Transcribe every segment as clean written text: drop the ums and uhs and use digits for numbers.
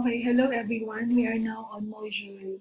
Okay, hello everyone. We are now on module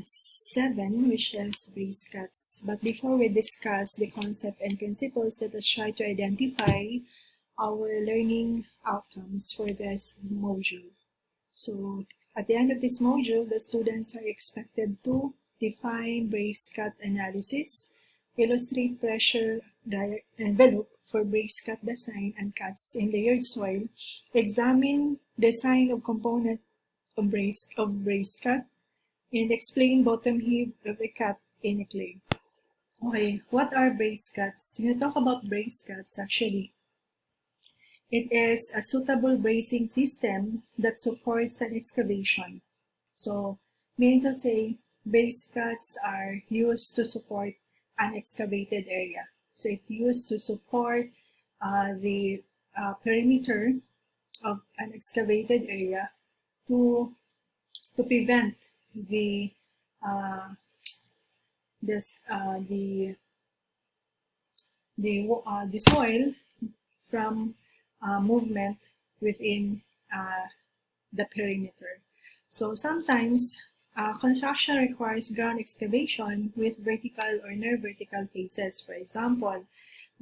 7, which is base cuts. But before we discuss the concept and principles, let us try to identify our learning outcomes for this module. So at the end of this module, the students are expected to define base cut analysis, illustrate pressure envelope for base cut design and cuts in layered soil, examine design of component of brace cut, and explain bottom heave of a cut in a clay. Okay, what are brace cuts? When you talk about brace cuts, actually, it is a suitable bracing system that supports an excavation. So, meaning to say, brace cuts are used to support an excavated area. So, it's used to support the perimeter of an excavated area to prevent the soil from movement within the perimeter. So sometimes construction requires ground excavation with vertical or near vertical faces. For example,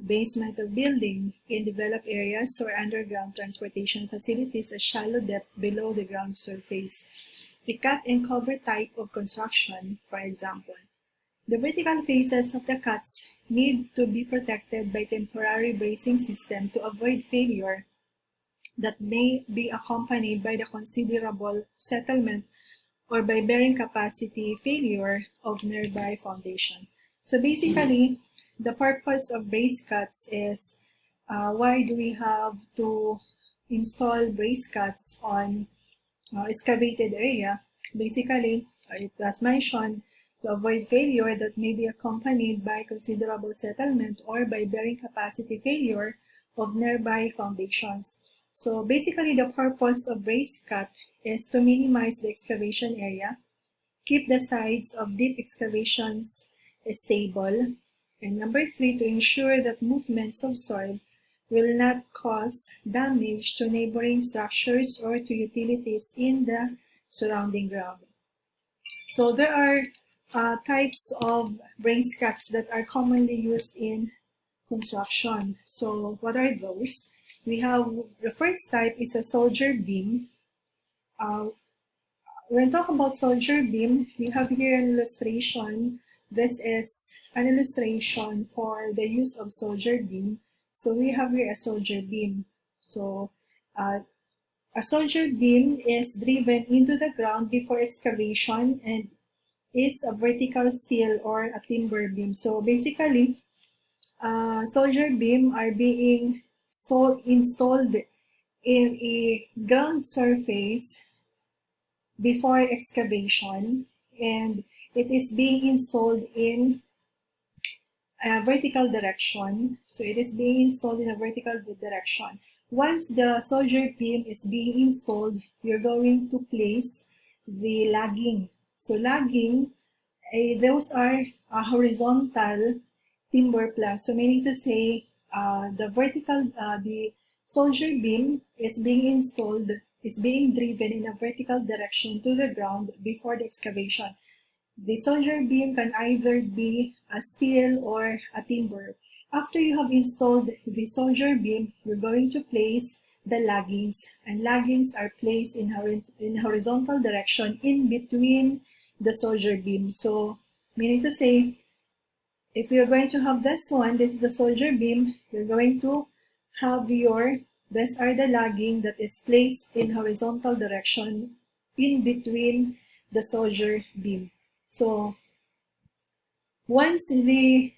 basement of building in developed areas or underground transportation facilities at shallow depth below the ground surface. The cut and cover type of construction, for example. The vertical faces of the cuts need to be protected by temporary bracing system to avoid failure that may be accompanied by the considerable settlement or by bearing capacity failure of nearby foundation. So basically, the purpose of brace cuts is why do we have to install brace cuts on excavated area? Basically, it was mentioned to avoid failure that may be accompanied by considerable settlement or by bearing capacity failure of nearby foundations. So basically, the purpose of brace cut is to minimize the excavation area, keep the sides of deep excavations stable, and number 3, to ensure that movements of soil will not cause damage to neighboring structures or to utilities in the surrounding ground. So there are types of brace cuts that are commonly used in construction. So what are those? We have the first type is a soldier beam. When talking about soldier beam, we have here an illustration. This is an illustration for the use of soldier beam. So we have here a soldier beam. So a soldier beam is driven into the ground before excavation and is a vertical steel or a timber beam. So basically, soldier beam are being installed in a ground surface before excavation, and it is being installed in a vertical direction. So it is being installed in a vertical direction. Once the soldier beam is being installed, you're going to place the lagging. So lagging, those are horizontal timber planks. So meaning to say, the soldier beam is being installed, is being driven in a vertical direction to the ground before the excavation. The soldier beam can either be a steel or a timber. After you have installed the soldier beam, you're going to place the laggings, and laggings are placed in horizontal direction in between the soldier beam. So, meaning to say, if you're going to have this one, this is the soldier beam, you're going to have these are the lagging that is placed in horizontal direction in between the soldier beam. So, once the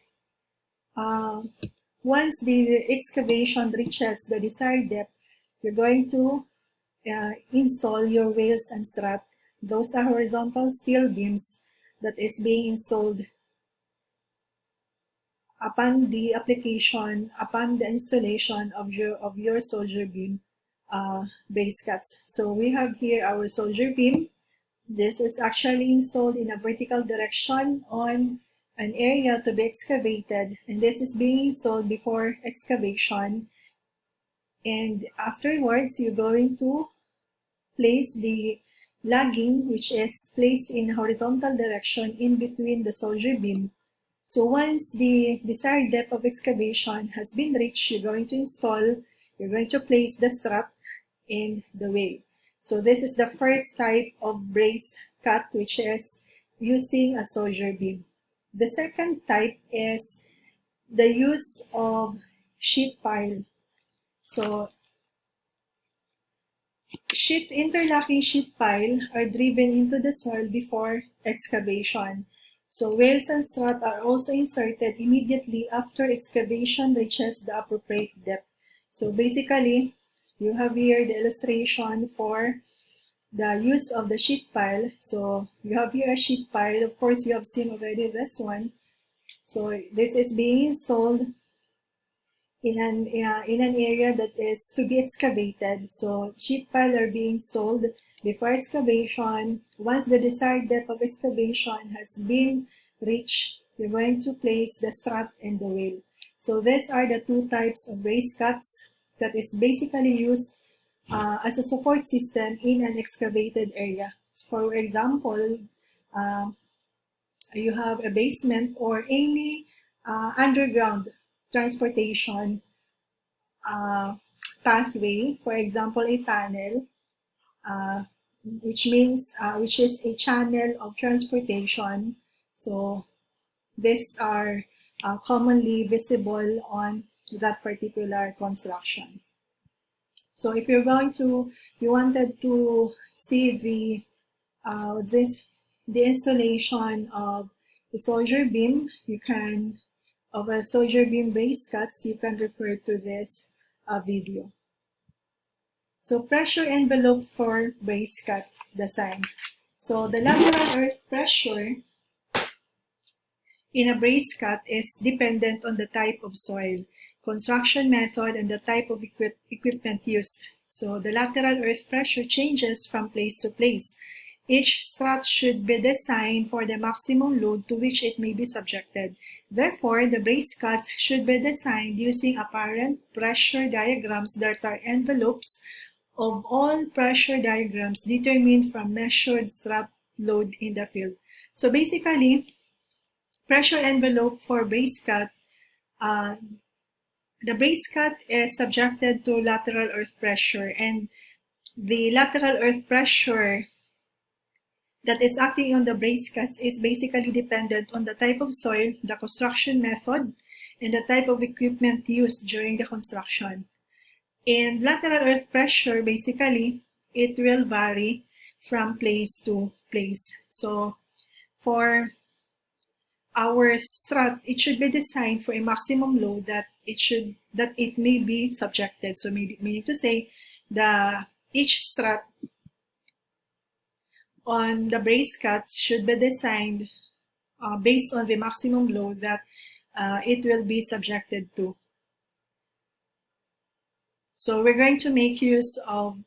excavation reaches the desired depth, you're going to install your rails and strut. Those are horizontal steel beams that is being installed upon the installation of your soldier beam base cuts. So we have here our soldier beam. This is actually installed in a vertical direction on an area to be excavated, and this is being installed before excavation. And afterwards, you're going to place the lagging, which is placed in horizontal direction in between the soldier beam. So once the desired depth of excavation has been reached, you're going to place the strut in the whale. So this is the first type of brace cut, which is using a soldier beam. The second type is the use of sheet pile. So interlocking sheet pile are driven into the soil before excavation. So wales and strut are also inserted immediately after excavation reaches the appropriate depth. So basically, you have here the illustration for the use of the sheet pile. So you have here a sheet pile. Of course, you have seen already this one. So this is being installed in an area that is to be excavated. So sheet pile are being installed before excavation. Once the desired depth of excavation has been reached, you're going to place the strut and the whale. So these are the two types of brace cuts that is basically used as a support system in an excavated area. For example, you have a basement or any underground transportation pathway, for example, a tunnel, which is a channel of transportation. So these are commonly visible on that particular construction. So if you wanted to see the installation of the soldier beam, of a soldier beam brace cuts, you can refer to this video. So pressure envelope for brace cut design. So the lateral earth pressure in a brace cut is dependent on the type of soil, construction method, and the type of equipment used. So the lateral earth pressure changes from place to place. Each strut should be designed for the maximum load to which it may be subjected. Therefore, the brace cuts should be designed using apparent pressure diagrams that are envelopes of all pressure diagrams determined from measured strut load in the field. So basically, pressure envelope for brace cut, the brace cut is subjected to lateral earth pressure, and the lateral earth pressure that is acting on the brace cuts is basically dependent on the type of soil, the construction method, and the type of equipment used during the construction. And lateral earth pressure, basically, it will vary from place to place. So for our strut, it should be designed for a maximum load that it may be subjected. So meaning to say, each strut on the brace cuts should be designed based on the maximum load that it will be subjected to. So we're going to make use of,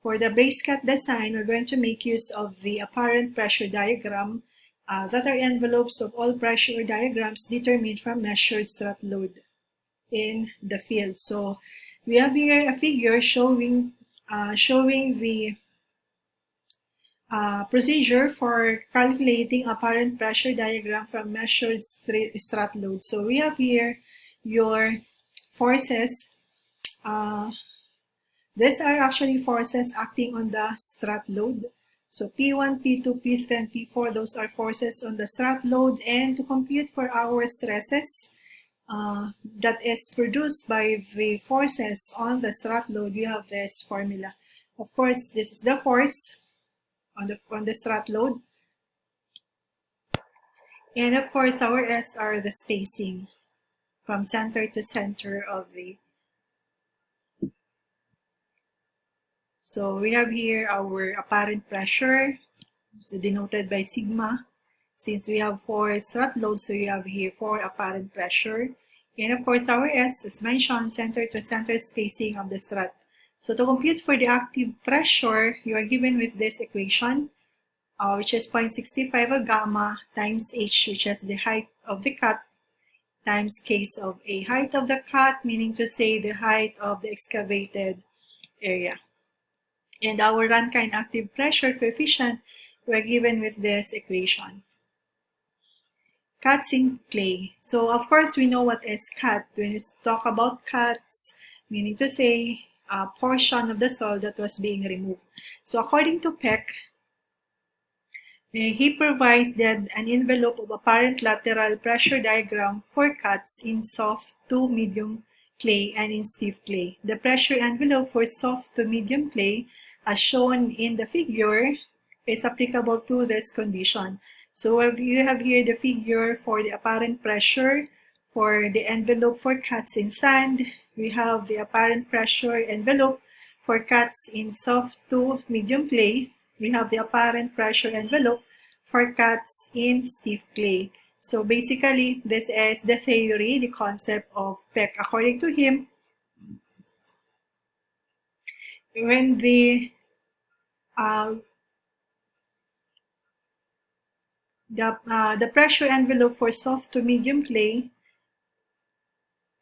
for the brace cut design, we're going to make use of the apparent pressure diagram that are envelopes of all pressure diagrams determined from measured strut load in the field. So we have here a figure showing the procedure for calculating apparent pressure diagram from measured strut load. So we have here your forces. These are actually forces acting on the strut load. So P1, P2, P3, and P4, those are forces on the strut load. And to compute for our stresses that is produced by the forces on the strut load, we have this formula. Of course, this is the force on the strut load. And of course, our S are the spacing from center to center of the. So we have here our apparent pressure, so denoted by sigma. Since we have 4 strut loads, so we have here 4 apparent pressure. And of course, our S, as mentioned, center to center spacing of the strut. So to compute for the active pressure, you are given with this equation, which is 0.65 of gamma times H, which is the height of the cut, times case of A. Height of the cut, meaning to say the height of the excavated area. And our Rankine active pressure coefficient were given with this equation. Cuts in clay. So of course we know what is cut. When we talk about cuts, meaning to say a portion of the soil that was being removed. So according to Peck, he provides then an envelope of apparent lateral pressure diagram for cuts in soft to medium clay and in stiff clay. The pressure envelope for soft to medium clay, as shown in the figure, is applicable to this condition. So you have here the figure for the apparent pressure for the envelope for cuts in sand. We have the apparent pressure envelope for cuts in soft to medium clay. We have the apparent pressure envelope for cuts in stiff clay. So basically, this is the theory, the concept of Peck. According to him, when the pressure envelope for soft to medium clay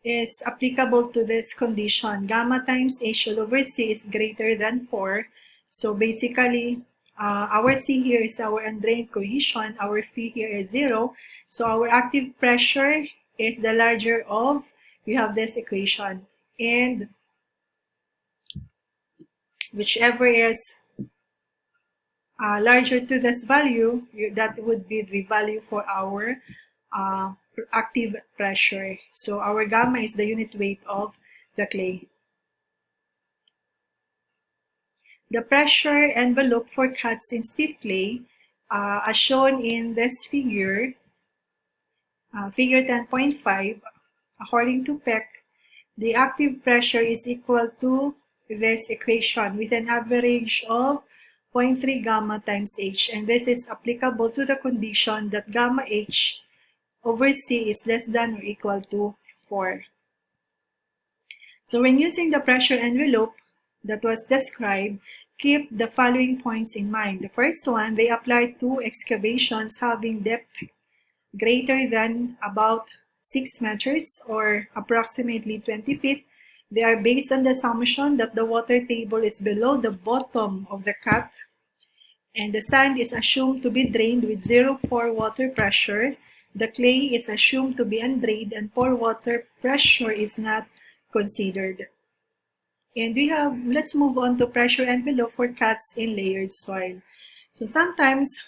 is applicable to this condition. Gamma times H all over C is greater than 4. So basically, our C here is our undrained cohesion. Our phi here is 0. So our active pressure is the larger of, we have this equation. And whichever is larger to this value, that would be the value for our active pressure. So our gamma is the unit weight of the clay. The pressure envelope for cuts in stiff clay, as shown in this figure, figure 10.5, according to Peck, the active pressure is equal to this equation with an average of 0.3 gamma times H, and this is applicable to the condition that gamma H over C is less than or equal to 4. So when using the pressure envelope that was described, keep the following points in mind. The first one, they apply to excavations having depth greater than about 6 meters or approximately 20 feet. They are based on the assumption that the water table is below the bottom of the cut and the sand is assumed to be drained with 0 pore water pressure. The clay is assumed to be undrained and pore water pressure is not considered. And let's move on to pressure envelope for cuts in layered soil. So sometimes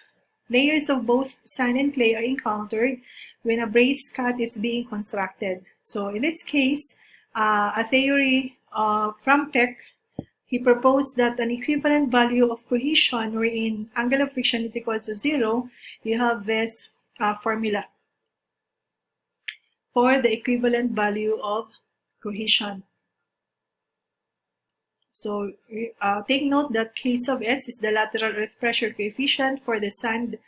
layers of both sand and clay are encountered when a braced cut is being constructed. So in this case, a theory from Peck, he proposed that an equivalent value of cohesion wherein angle of friction is equal to 0, you have this formula for the equivalent value of cohesion. So take note that K sub S is the lateral earth pressure coefficient for the sand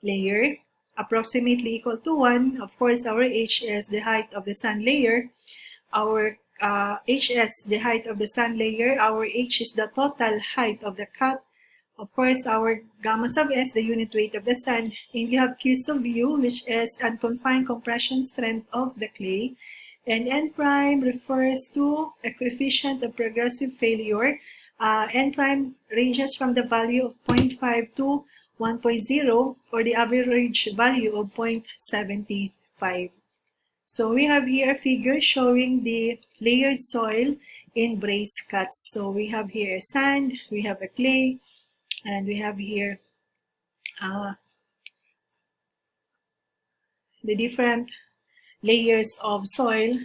layer, approximately equal to 1. Of course, our H is the height of the sand layer. Our HS, the height of the sand layer. Our H is the total height of the cut. Of course, our gamma sub S, the unit weight of the sand. And you have Q sub U, which is unconfined compression strength of the clay. And N prime refers to a coefficient of progressive failure. N prime ranges from the value of 0.5 to 1.0 or the average value of 0.75. So we have here a figure showing the layered soil in braced cuts. So we have here a sand, we have a clay, and we have here the different layers of soil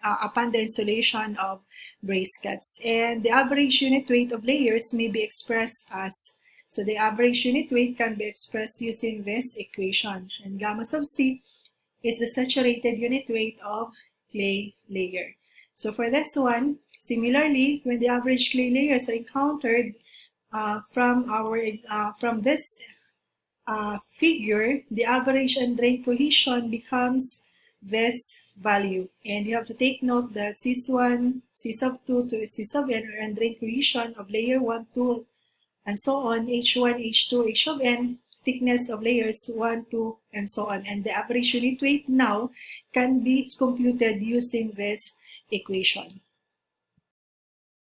upon the installation of braced cuts. And the average unit weight of layers may be expressed as, so the average unit weight can be expressed using this equation. And gamma sub C is the saturated unit weight of clay layer. So for this one, similarly, when the average clay layers are encountered from this figure, the average undrained cohesion becomes this value. And you have to take note that C1, C sub 2 to C sub n are undrained cohesion of layer 1, 2, and so on, H1, H2, H sub n, thickness of layers 1, 2, and so on. And the average unit weight now can be computed using this equation.